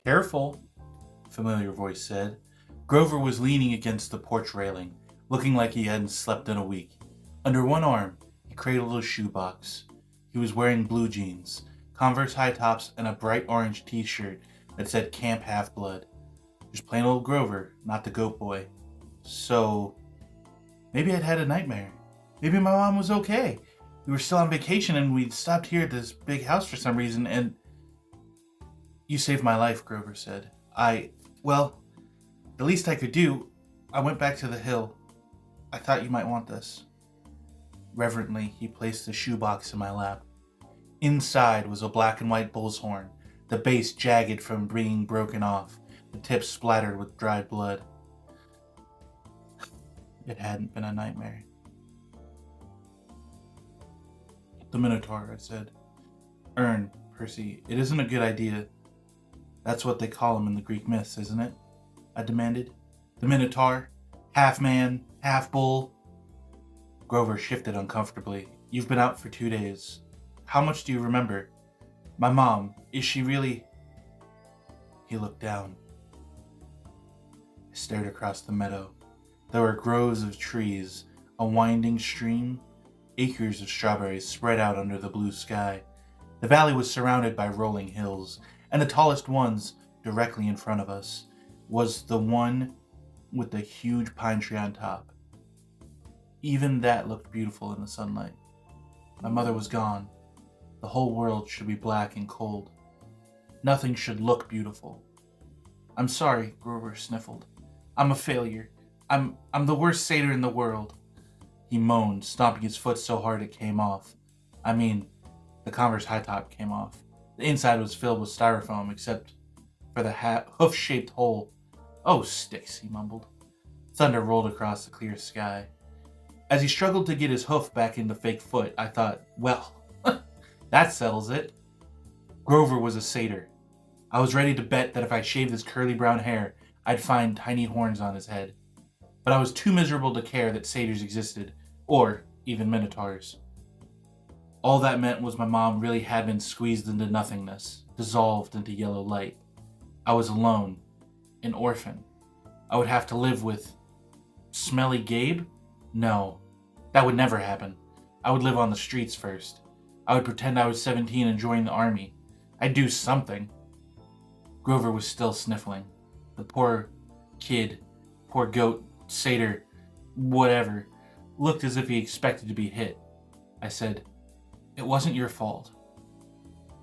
Careful, a familiar voice said. Grover was leaning against the porch railing, looking like he hadn't slept in a week. Under one arm, he cradled a shoebox. He was wearing blue jeans, Converse high tops, and a bright orange t-shirt that said Camp Half-Blood. Just plain old Grover, not the goat boy. So, maybe I'd had a nightmare. Maybe my mom was okay. We were still on vacation and we'd stopped here at this big house for some reason and... You saved my life, Grover said. Well, the least I could do, I went back to the hill. I thought you might want this. Reverently, he placed the shoebox in my lap. Inside was a black and white bull's horn, the base jagged from being broken off, the tip splattered with dried blood. It hadn't been a nightmare. The Minotaur, I said. Percy, it isn't a good idea. That's what they call him in the Greek myths, isn't it? I demanded. The Minotaur? Half man, half bull? Grover shifted uncomfortably. You've been out for 2 days. How much do you remember? My mom, is she really... He looked down. I stared across the meadow. There were groves of trees, a winding stream, acres of strawberries spread out under the blue sky. The valley was surrounded by rolling hills, and the tallest ones, directly in front of us, was the one with the huge pine tree on top. Even that looked beautiful in the sunlight. My mother was gone. The whole world should be black and cold. Nothing should look beautiful. I'm sorry, Grover sniffled. I'm a failure. I'm the worst satyr in the world. He moaned, stomping his foot so hard it came off. The Converse high top came off. The inside was filled with styrofoam, except for the hoof-shaped hole. Oh, sticks, he mumbled. Thunder rolled across the clear sky. As he struggled to get his hoof back in the fake foot, I thought, well, that settles it. Grover was a satyr. I was ready to bet that if I shaved his curly brown hair, I'd find tiny horns on his head. But I was too miserable to care that satyrs existed, or even minotaurs. All that meant was my mom really had been squeezed into nothingness, dissolved into yellow light. I was alone, an orphan. I would have to live with... Smelly Gabe? No, that would never happen. I would live on the streets first. I would pretend I was 17 and join the army. I'd do something. Grover was still sniffling. The poor kid, poor goat, satyr, whatever, looked as if he expected to be hit. I said, It wasn't your fault.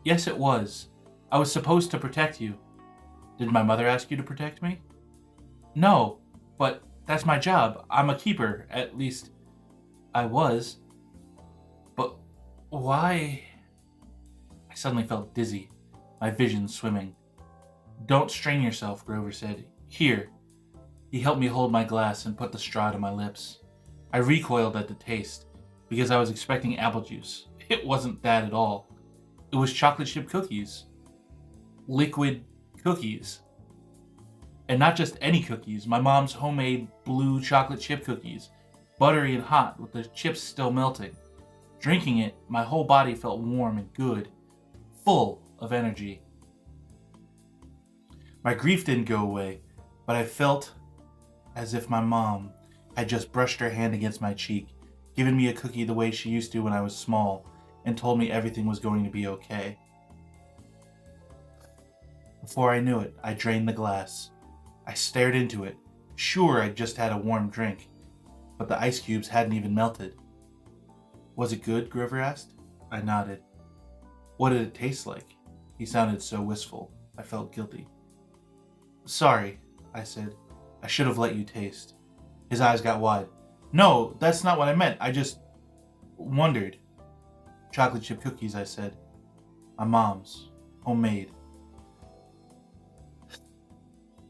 Yes, it was. I was supposed to protect you. Did my mother ask you to protect me? No, but that's my job. I'm a keeper, at least I was. But why? I suddenly felt dizzy, my vision swimming. Don't strain yourself, Grover said. Here. He helped me hold my glass and put the straw to my lips. I recoiled at the taste, because I was expecting apple juice. It wasn't that at all. It was chocolate chip cookies. Liquid cookies. And not just any cookies, my mom's homemade blue chocolate chip cookies, buttery and hot with the chips still melting. Drinking it, my whole body felt warm and good, full of energy. My grief didn't go away, but I felt as if my mom had just brushed her hand against my cheek, given me a cookie the way she used to when I was small, and told me everything was going to be okay. Before I knew it, I drained the glass. I stared into it, sure I'd just had a warm drink, but the ice cubes hadn't even melted. Was it good? Grover asked. I nodded. What did it taste like? He sounded so wistful. I felt guilty. Sorry, I said. I should have let you taste. His eyes got wide. No, that's not what I meant. I just wondered. Chocolate chip cookies, I said. My mom's. Homemade.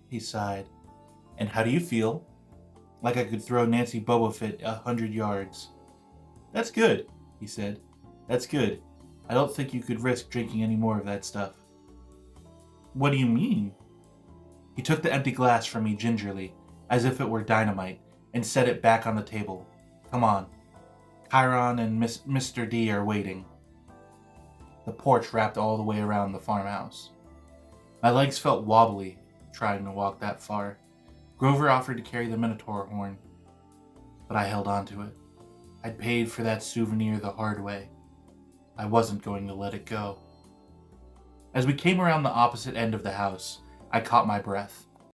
He sighed. And how do you feel? Like I could throw Nancy Boba Fett 100 yards. That's good, he said. That's good. I don't think you could risk drinking any more of that stuff. What do you mean? He took the empty glass from me gingerly, as if it were dynamite, and set it back on the table. Come on. Chiron and Mr. D are waiting. The porch wrapped all the way around the farmhouse. My legs felt wobbly trying to walk that far. Grover offered to carry the Minotaur horn, but I held on to it. I'd paid for that souvenir the hard way. I wasn't going to let it go. As we came around the opposite end of the house, I caught my breath.